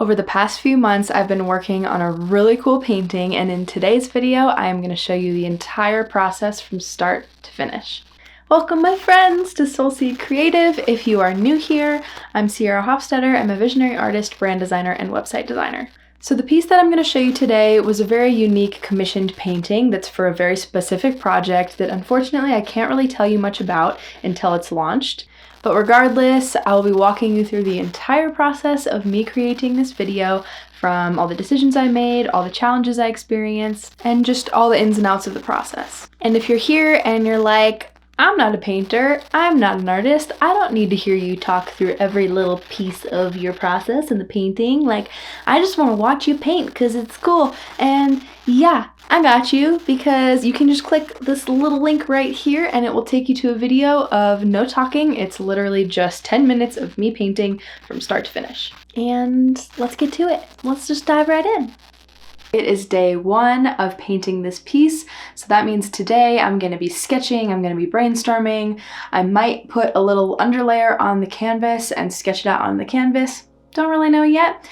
Over the past few months, I've been working on a really cool painting, and in today's video, I am going to show you the entire process from start to finish. Welcome, my friends, to Soulseed Creative. If you are new here, I'm Sierra Hofstetter. I'm a visionary artist, brand designer, and website designer. So the piece that I'm going to show you today was a very unique commissioned painting that's for a very specific project that unfortunately I can't really tell you much about until it's launched. But regardless, I'll be walking you through the entire process of me creating this video, from all the decisions I made, all the challenges I experienced, and just all the ins and outs of the process. And if you're here and you're like, I'm not a painter, I'm not an artist, I don't need to hear you talk through every little piece of your process in the painting, like, I just want to watch you paint because it's cool. And yeah, I got you, because you can just click this little link right here and it will take you to a video of no talking. It's literally just 10 minutes of me painting from start to finish. And let's get to it. Let's just dive right in. It is day one of painting this piece, so that means today I'm going to be sketching, I'm going to be brainstorming. I might put a little underlayer on the canvas and sketch it out on the canvas. Don't really know yet.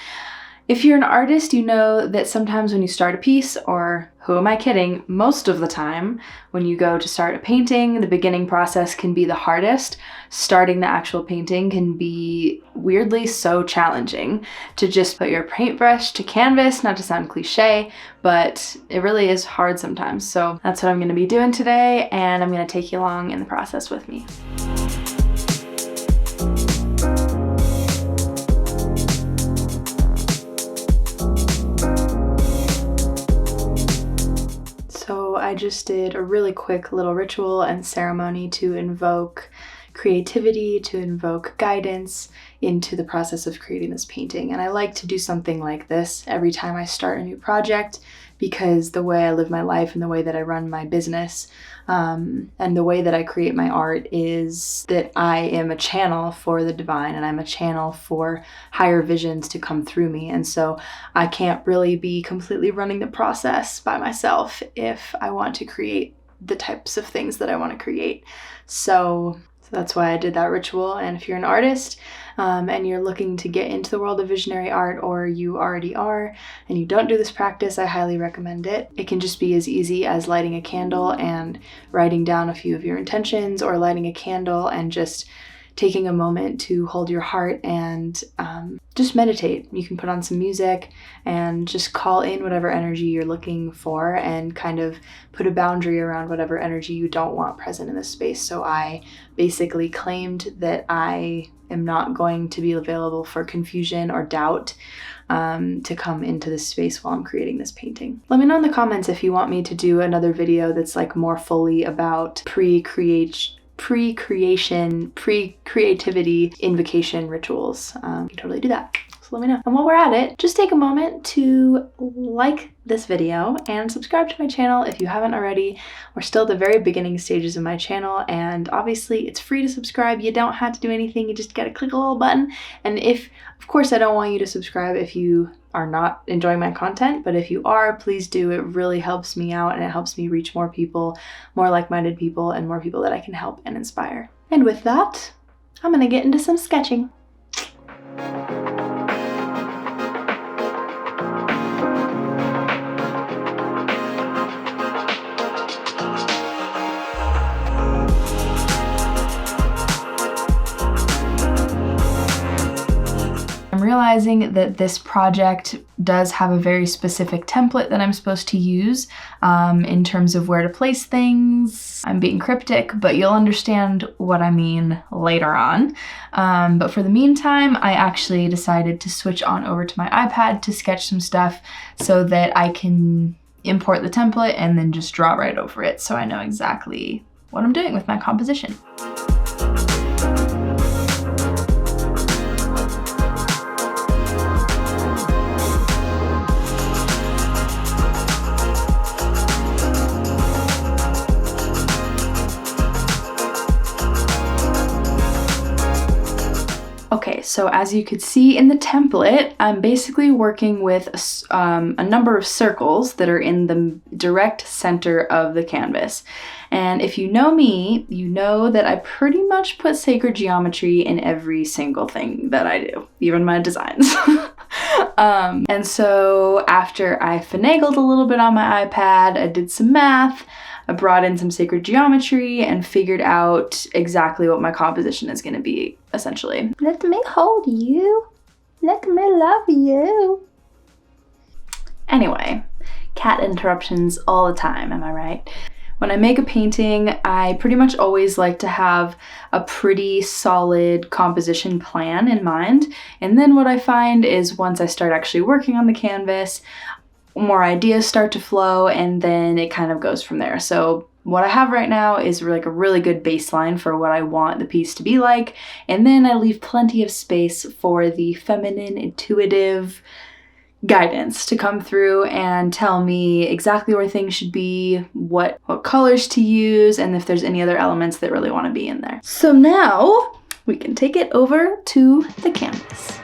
If you're an artist, you know that sometimes when you start a piece, or who am I kidding, most of the time when you go to start a painting, the beginning process can be the hardest. Starting the actual painting can be weirdly so challenging. To just put your paintbrush to canvas, not to sound cliche, but it really is hard sometimes. So that's what I'm going to be doing today, and I'm going to take you along in the process with me. So I just did a really quick little ritual and ceremony to invoke creativity, to invoke guidance into the process of creating this painting. And I like to do something like this every time I start a new project, because the way I live my life and the way that I run my business and the way that I create my art is that I am a channel for the divine, and I'm a channel for higher visions to come through me. And so I can't really be completely running the process by myself if I want to create the types of things that I want to create. So that's why I did that ritual. And if you're an artist and you're looking to get into the world of visionary art, or you already are and you don't do this practice, I highly recommend it. It can just be as easy as lighting a candle and writing down a few of your intentions, or lighting a candle and just taking a moment to hold your heart and just meditate. You can put on some music and just call in whatever energy you're looking for, and kind of put a boundary around whatever energy you don't want present in this space. So I basically claimed that I am not going to be available for confusion or doubt to come into this space while I'm creating this painting. Let me know in the comments if you want me to do another video that's like more fully about pre-creation, pre-creativity invocation rituals. You can totally do that. So let me know. And while we're at it, just take a moment to like this video and subscribe to my channel if you haven't already. We're still at the very beginning stages of my channel, and obviously it's free to subscribe. You don't have to do anything. You just gotta click a little button. And if, of course, I don't want you to subscribe if you are not enjoying my content, but if you are, please do. It really helps me out, and it helps me reach more people, more like-minded people, and more people that I can help and inspire. And with that, I'm gonna get into some sketching. I'm realizing that this project does have a very specific template that I'm supposed to use in terms of where to place things. I'm being cryptic, but you'll understand what I mean later on. But for the meantime, I actually decided to switch on over to my iPad to sketch some stuff so that I can import the template and then just draw right over it, so I know exactly what I'm doing with my composition. Okay, so as you could see in the template, I'm basically working with a number of circles that are in the direct center of the canvas. And if you know me, you know that I pretty much put sacred geometry in every single thing that I do, even my designs. And so after I finagled a little bit on my iPad, I did some math, I brought in some sacred geometry and figured out exactly what my composition is going to be, essentially. Let me hold you. Let me love you. Anyway, cat interruptions all the time, am I right? When I make a painting, I pretty much always like to have a pretty solid composition plan in mind. And then what I find is once I start actually working on the canvas, more ideas start to flow and then it kind of goes from there. So what I have right now is like a really good baseline for what I want the piece to be like. And then I leave plenty of space for the feminine, intuitive guidance to come through and tell me exactly where things should be, what colors to use, and if there's any other elements that really want to be in there. So now we can take it over to the canvas.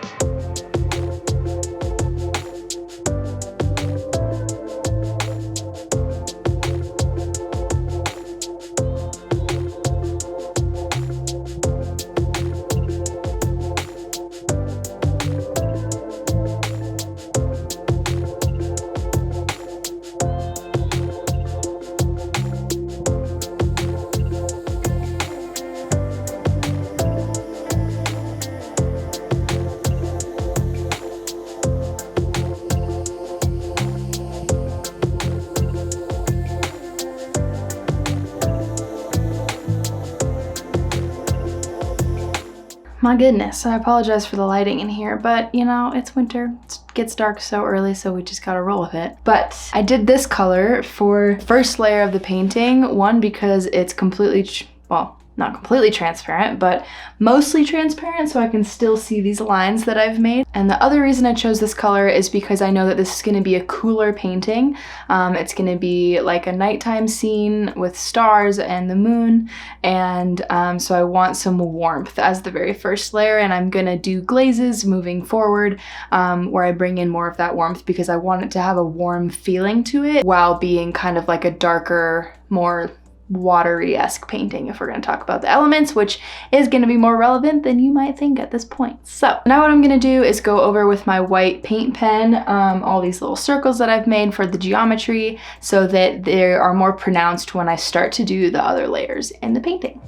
My goodness, I apologize for the lighting in here, but you know, it's winter. It gets dark so early, so we just gotta roll with it. But I did this color for first layer of the painting, one because it's completely, well, not completely transparent, but mostly transparent, so I can still see these lines that I've made. And the other reason I chose this color is because I know that this is gonna be a cooler painting. It's gonna be like a nighttime scene with stars and the moon, and so I want some warmth as the very first layer, and I'm gonna do glazes moving forward, where I bring in more of that warmth because I want it to have a warm feeling to it while being kind of like a darker, more watery-esque painting, if we're going to talk about the elements, which is going to be more relevant than you might think at this point. So now what I'm going to do is go over with my white paint pen all these little circles that I've made for the geometry so that they are more pronounced when I start to do the other layers in the painting.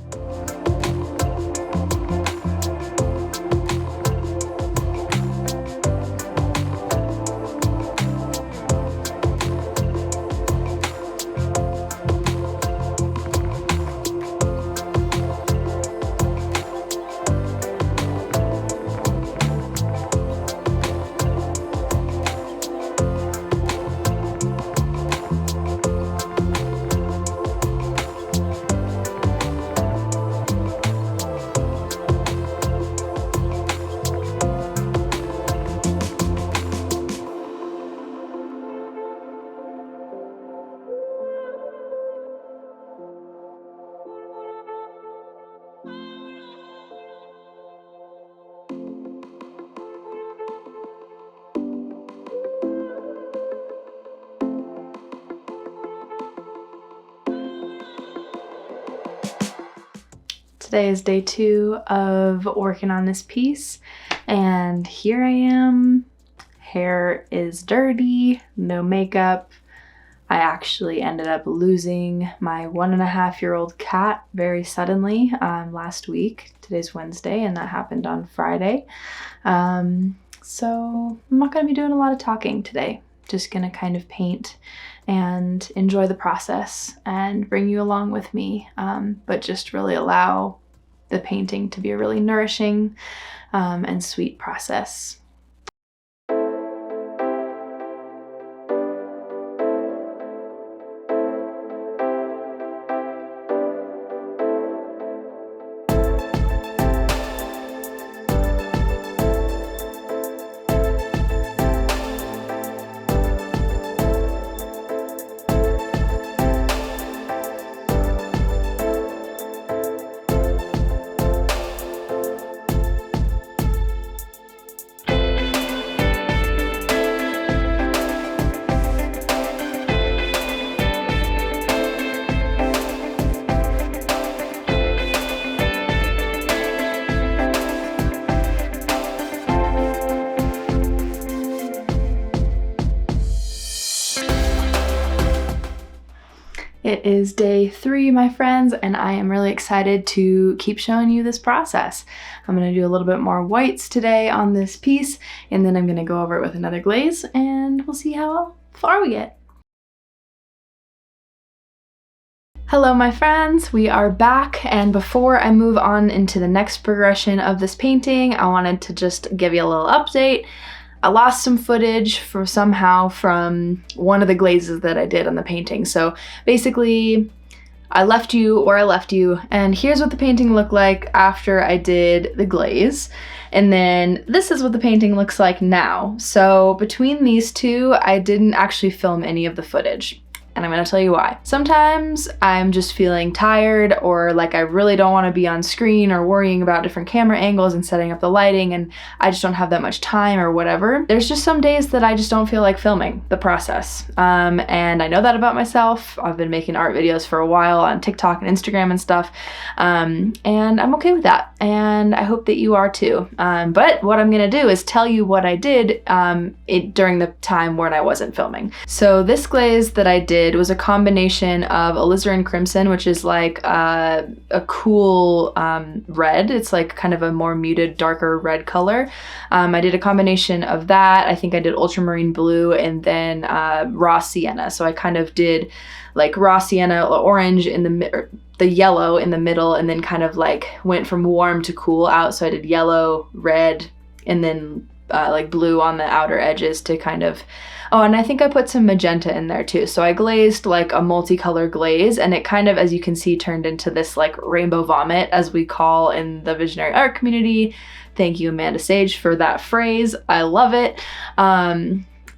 Today is day 2 of working on this piece, and here I am. Hair is dirty, no makeup. I actually ended up losing my 1.5-year-old cat very suddenly last week. Today's Wednesday, and that happened on Friday. So I'm not going to be doing a lot of talking today. Just going to kind of paint and enjoy the process and bring you along with me, but just really allow the painting to be a really nourishing and sweet process. It is day 3, my friends, and I am really excited to keep showing you this process. I'm going to do a little bit more whites today on this piece, and then I'm going to go over it with another glaze, and we'll see how far we get. Hello my friends, we are back, and before I move on into the next progression of this painting, I wanted to just give you a little update. I lost some footage somehow from one of the glazes that I did on the painting. So basically, I left you where I left you, and here's what the painting looked like after I did the glaze. And then this is what the painting looks like now. So between these two, I didn't actually film any of the footage. And I'm gonna tell you why. Sometimes I'm just feeling tired, or like I really don't want to be on screen or worrying about different camera angles and setting up the lighting, and I just don't have that much time or whatever. There's just some days that I just don't feel like filming the process. And I know that about myself. I've been making art videos for a while on TikTok and Instagram and stuff. And I'm okay with that. And I hope that you are too. But what I'm gonna do is tell you what I did during the time when I wasn't filming. So this glaze that I did was a combination of alizarin crimson, which is like a cool red. It's like kind of a more muted, darker red color. I did a combination of that. I think I did ultramarine blue and then raw sienna. So I kind of did like raw sienna orange in the yellow in the middle, and then kind of like went from warm to cool out. So I did yellow, red, and then like blue on the outer edges to kind of, oh, and I think I put some magenta in there too. So I glazed like a multicolor glaze, and it kind of, as you can see, turned into this like rainbow vomit, as we call in the visionary art community. Thank you, Amanda Sage, for that phrase. I love it.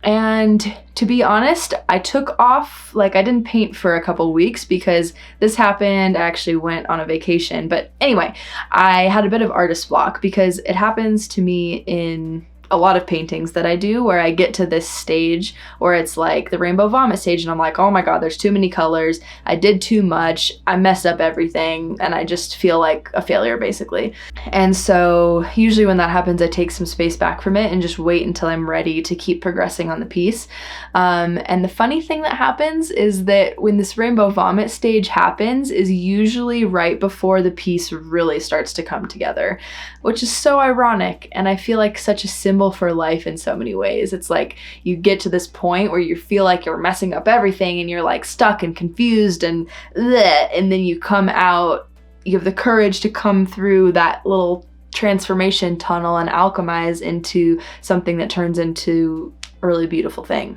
And to be honest, I took off, like I didn't paint for a couple weeks because this happened. I actually went on a vacation. But anyway, I had a bit of artist block because it happens to me in a lot of paintings that I do where I get to this stage where it's like the rainbow vomit stage, and I'm like, oh my god, there's too many colors, I did too much, I messed up everything, and I just feel like a failure basically. And so usually when that happens, I take some space back from it and just wait until I'm ready to keep progressing on the piece. And the funny thing that happens is that when this rainbow vomit stage happens is usually right before the piece really starts to come together, which is so ironic, and I feel like such a symbol for life in so many ways. It's like you get to this point where you feel like you're messing up everything and you're like stuck and confused and bleh, and then you come out, you have the courage to come through that little transformation tunnel and alchemize into something that turns into a really beautiful thing.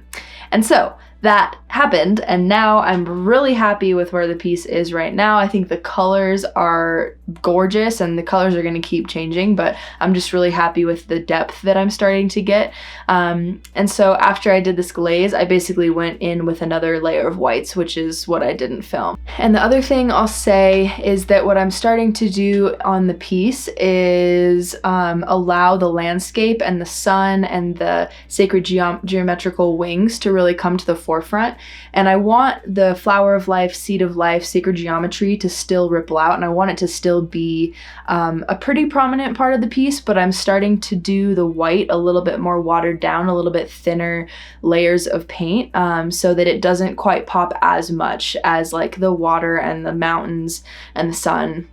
And so that happened, and now I'm really happy with where the piece is right now. I think the colors are gorgeous, and the colors are going to keep changing, but I'm just really happy with the depth that I'm starting to get. And so after I did this glaze, I basically went in with another layer of whites, which is what I didn't film. And the other thing I'll say is that what I'm starting to do on the piece is allow the landscape and the sun and the sacred geometrical wings to really come to the forefront. And I want the flower of life, seed of life, sacred geometry to still ripple out, and I want it to still be a pretty prominent part of the piece, but I'm starting to do the white a little bit more watered down, a little bit thinner layers of paint, so that it doesn't quite pop as much as like the water and the mountains and the sun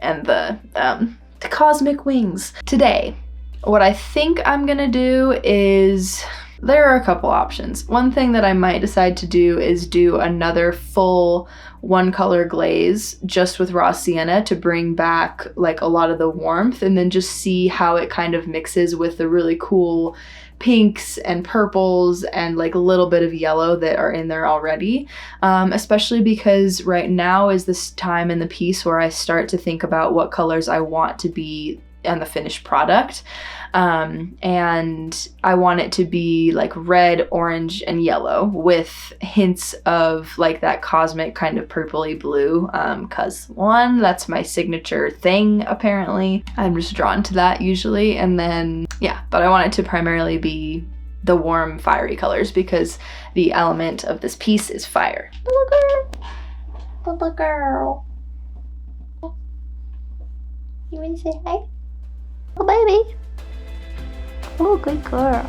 and the cosmic wings. Today, what I think I'm gonna do is, there are a couple options. One thing that I might decide to do is do another full one color glaze just with raw sienna to bring back like a lot of the warmth, and then just see how it kind of mixes with the really cool pinks and purples and like a little bit of yellow that are in there already. Especially because right now is this time in the piece where I start to think about what colors I want to be on the finished product. And I want it to be like red, orange, and yellow with hints of like that cosmic kind of purpley blue, cause one, that's my signature thing apparently. I'm just drawn to that usually. And then, yeah, but I want it to primarily be the warm, fiery colors because the element of this piece is fire. Little girl. Little girl. You want to say hi? Oh, baby. Oh, good girl.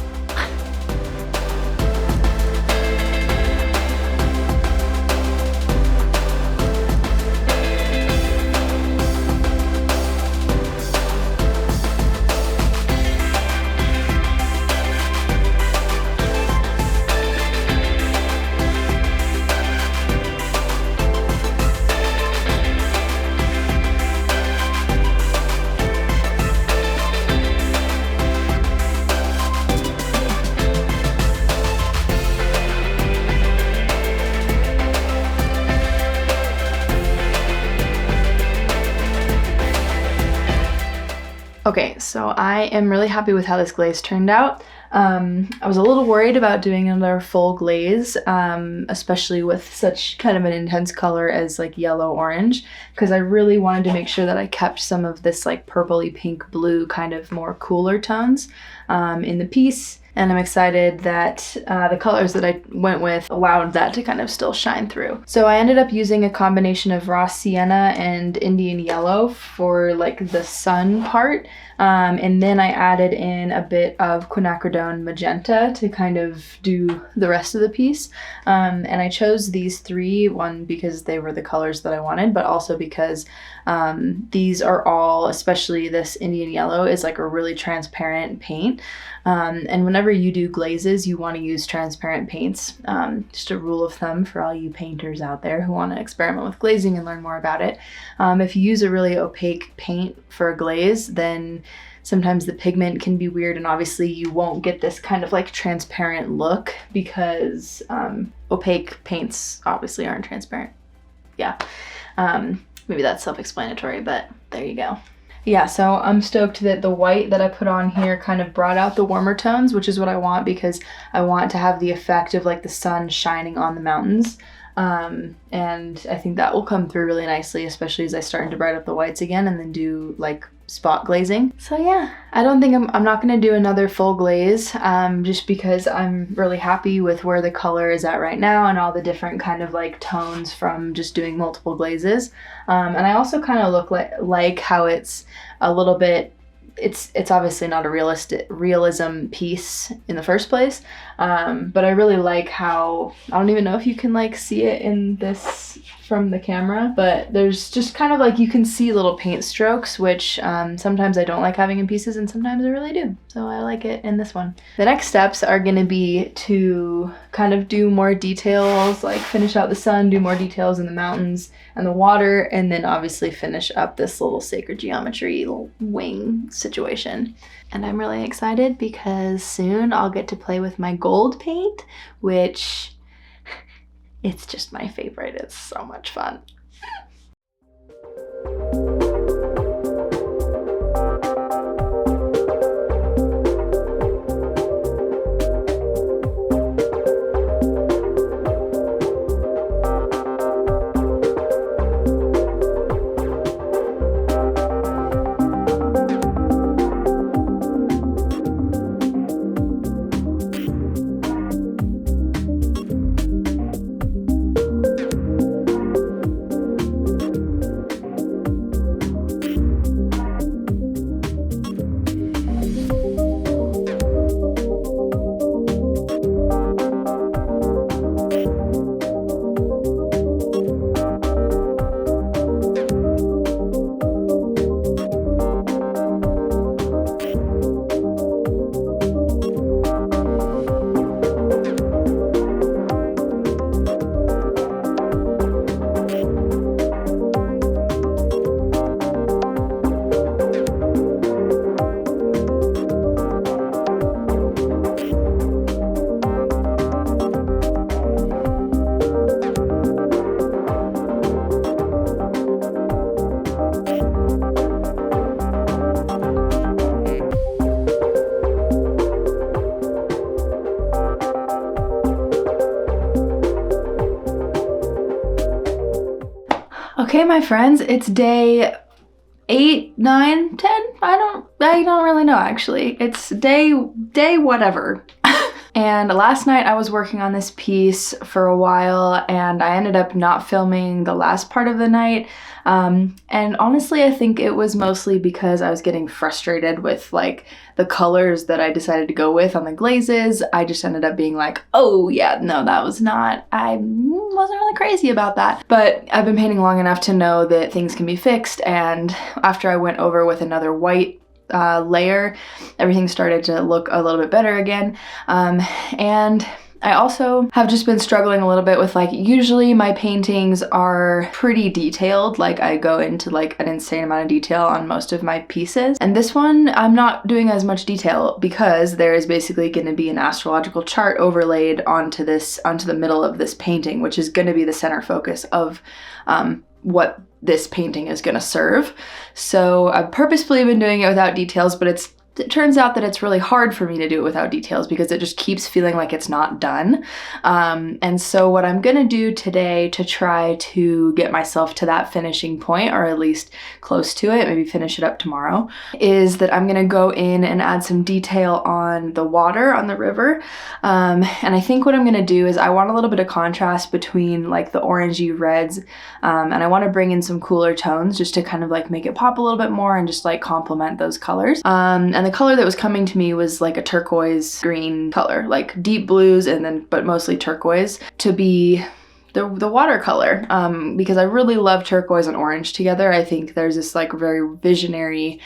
Okay, so I am really happy with how this glaze turned out. I was a little worried about doing another full glaze, especially with such kind of an intense color as like yellow orange, because I really wanted to make sure that I kept some of this like purpley pink blue kind of more cooler tones in the piece. And I'm excited that the colors that I went with allowed that to kind of still shine through. So I ended up using a combination of raw sienna and Indian yellow for like the sun part. And then I added in a bit of quinacridone magenta to kind of do the rest of the piece. And I chose these three, one because they were the colors that I wanted, but also because these are all, especially this Indian yellow, is like a really transparent paint. And whenever you do glazes, you want to use transparent paints. Just a rule of thumb for all you painters out there who want to experiment with glazing and learn more about it. If you use a really opaque paint for a glaze, then sometimes the pigment can be weird, and obviously you won't get this kind of like transparent look because opaque paints obviously aren't transparent. Yeah, maybe that's self-explanatory, but there you go. Yeah, so I'm stoked that the white that I put on here kind of brought out the warmer tones, which is what I want because I want to have the effect of like the sun shining on the mountains. And I think that will come through really nicely, especially as I start to brighten up the whites again and then do like spot glazing. So yeah, I don't think I'm not going to do another full glaze, just because I'm really happy with where the color is at right now and all the different kind of like tones from just doing multiple glazes. And I also kind of like how it's a little bit, it's obviously not a realism piece in the first place, but I really like how, I don't even know if you can like see it in this from the camera, but there's just kind of like, you can see little paint strokes, which sometimes I don't like having in pieces and sometimes I really do. So I like it in this one. The next steps are going to be to kind of do more details, like finish out the sun, do more details in the mountains and the water, and then obviously finish up this little sacred geometry little wing situation. And I'm really excited because soon I'll get to play with my gold paint, which it's just my favorite. It's so much fun. Okay, my friends, it's day 8, 9, 10. I don't really know actually. It's day whatever. And last night I was working on this piece for a while and I ended up not filming the last part of the night. And honestly, I think it was mostly because I was getting frustrated with like the colors that I decided to go with on the glazes. I just ended up being like, oh yeah, no, that was not, I wasn't really crazy about that. But I've been painting long enough to know that things can be fixed. And after I went over with another white layer, everything started to look a little bit better again. And I also have just been struggling a little bit with like, usually my paintings are pretty detailed, like I go into like an insane amount of detail on most of my pieces. And this one, I'm not doing as much detail because there is basically going to be an astrological chart overlaid onto the middle of this painting, which is going to be the center focus of what this painting is gonna serve. So I've purposefully been doing it without details, but it turns out that it's really hard for me to do it without details because it just keeps feeling like it's not done. And so what I'm gonna do today to try to get myself to that finishing point, or at least close to it, maybe finish it up tomorrow, is that I'm gonna go in and add some detail on the water on the river. And I think what I'm gonna do is I want a little bit of contrast between like the orangey reds, and I wanna bring in some cooler tones just to kind of like make it pop a little bit more and just like complement those colors. And the color that was coming to me was like a turquoise green color, like deep blues but mostly turquoise, to be the watercolor, because I really love turquoise and orange together. I think there's this like very visionary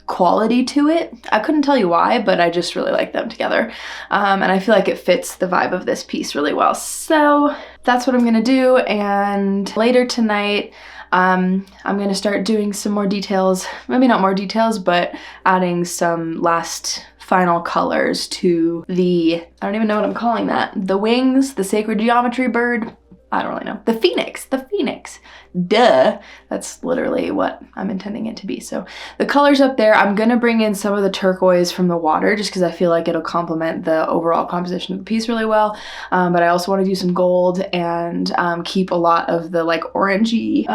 quality to it. I couldn't tell you why, but I just really like them together. And I feel like it fits the vibe of this piece really well. So that's what I'm gonna do, and later tonight I'm gonna start doing some more details, maybe not more details, but adding some last final colors to I don't even know what I'm calling that. The wings, the sacred geometry bird, I don't really know. The phoenix. Duh. That's literally what I'm intending it to be. So the colors up there, I'm gonna bring in some of the turquoise from the water just because I feel like it'll complement the overall composition of the piece really well. But I also want to do some gold and keep a lot of the like orangey,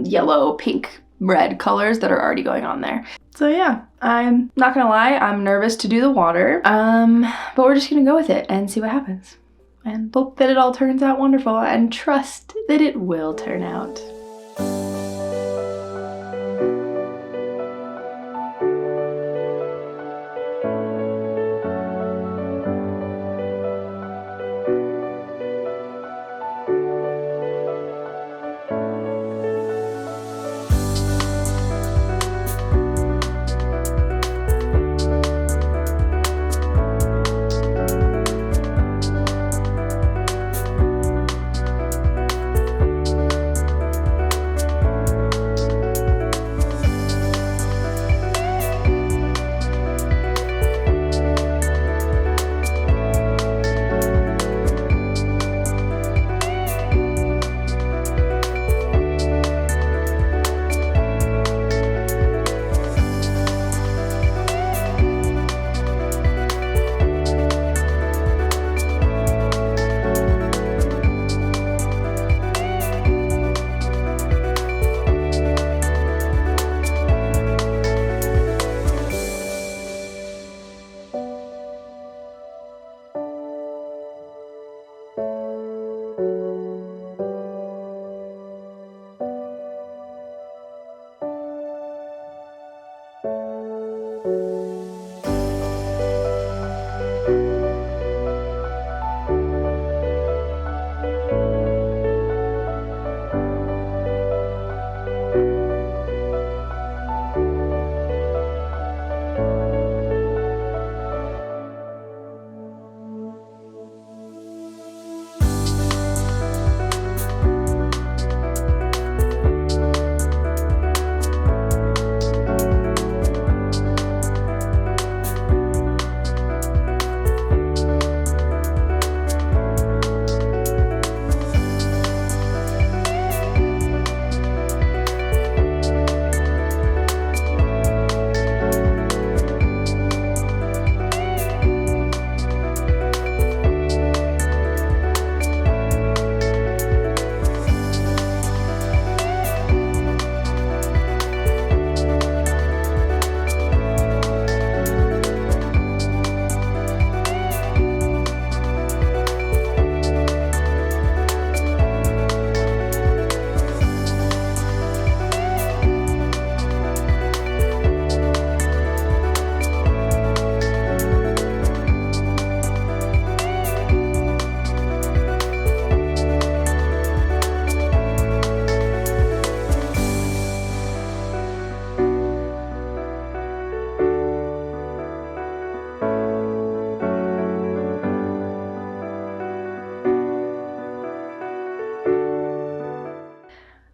yellow, pink, red colors that are already going on there. So yeah, I'm not gonna lie, I'm nervous to do the water, but we're just gonna go with it and see what happens. And hope that it all turns out wonderful and trust that it will turn out.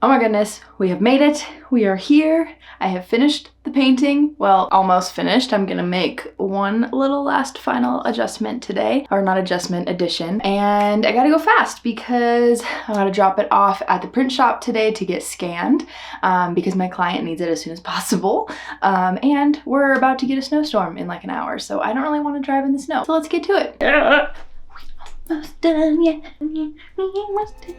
Oh my goodness, we have made it. We are here. I have finished the painting, well, almost finished. I'm gonna make one little last final adjustment today, or not adjustment, addition, and I gotta go fast because I gotta drop it off at the print shop today to get scanned because my client needs it as soon as possible, and we're about to get a snowstorm in like an hour, so I don't really want to drive in the snow. So let's get to it. We're almost done, yeah. We're almost done.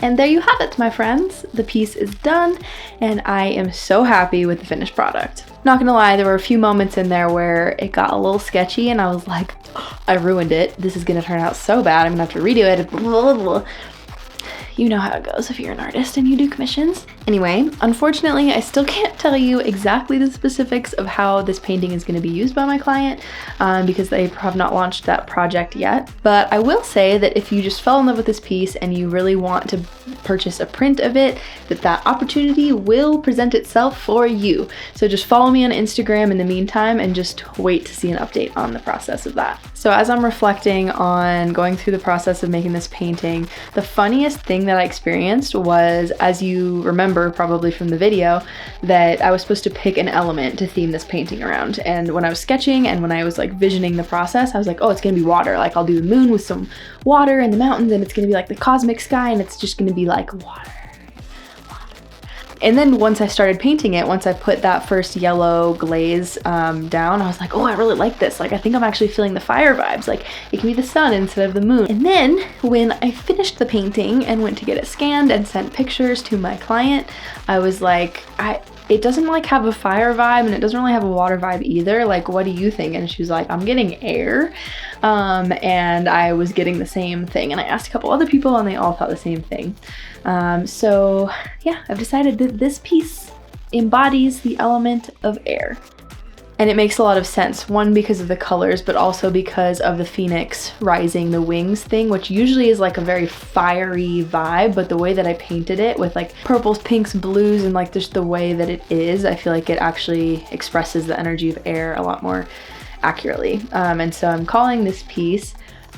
And there you have it, my friends. The piece is done, and I am so happy with the finished product. Not gonna lie, there were a few moments in there where it got a little sketchy, and I was like, oh, I ruined it. This is gonna turn out so bad. I'm gonna have to redo it. Blah, blah, blah. You know how it goes if you're an artist and you do commissions. Anyway, unfortunately, I still can't tell you exactly the specifics of how this painting is going to be used by my client because they have not launched that project yet. But I will say that if you just fell in love with this piece and you really want to purchase a print of it, that opportunity will present itself for you. So just follow me on Instagram in the meantime and just wait to see an update on the process of that. So as I'm reflecting on going through the process of making this painting, the funniest thing that I experienced was, as you remember probably from the video, that I was supposed to pick an element to theme this painting around. And when I was sketching and when I was like visioning the process, I was like, oh, it's gonna be water. Like I'll do the moon with some water and the mountains, and it's gonna be like the cosmic sky, and it's just gonna be like water. And then once I started painting it, once I put that first yellow glaze down, I was like, oh, I really like this. Like, I think I'm actually feeling the fire vibes. Like, it can be the sun instead of the moon. And then when I finished the painting and went to get it scanned and sent pictures to my client, I was like, it doesn't like have a fire vibe and it doesn't really have a water vibe either. Like, what do you think? And she was like, I'm getting air. And I was getting the same thing. And I asked a couple other people and they all thought the same thing. So yeah, I've decided that this piece embodies the element of air. And it makes a lot of sense, one because of the colors, but also because of the phoenix rising the wings thing, which usually is like a very fiery vibe, but the way that I painted it with like purples, pinks, blues, and like just the way that it is, I feel like it actually expresses the energy of air a lot more accurately. And so I'm calling this piece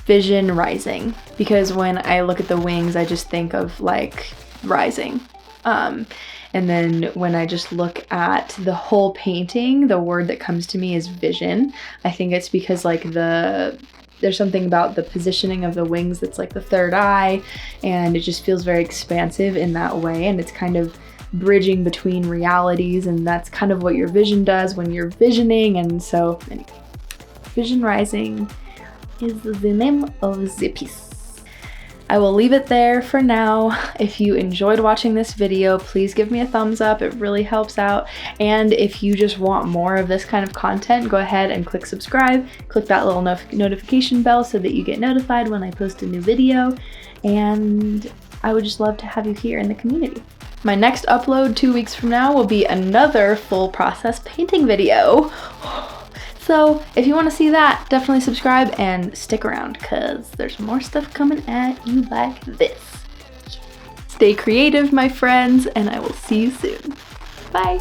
Vision Rising, because when I look at the wings, I just think of like rising. And then when I just look at the whole painting, the word that comes to me is vision. I think it's because like there's something about the positioning of the wings that's like the third eye, and it just feels very expansive in that way, and it's kind of bridging between realities, and that's kind of what your vision does when you're visioning. And so anyway, Vision Rising is the name of the piece. I will leave it there for now. If you enjoyed watching this video, please give me a thumbs up. It really helps out. And if you just want more of this kind of content, go ahead and click subscribe. Click that little notification bell so that you get notified when I post a new video. And I would just love to have you here in the community. My next upload 2 weeks from now will be another full process painting video. So if you want to see that, definitely subscribe and stick around because there's more stuff coming at you like this. Stay creative, my friends, and I will see you soon. Bye.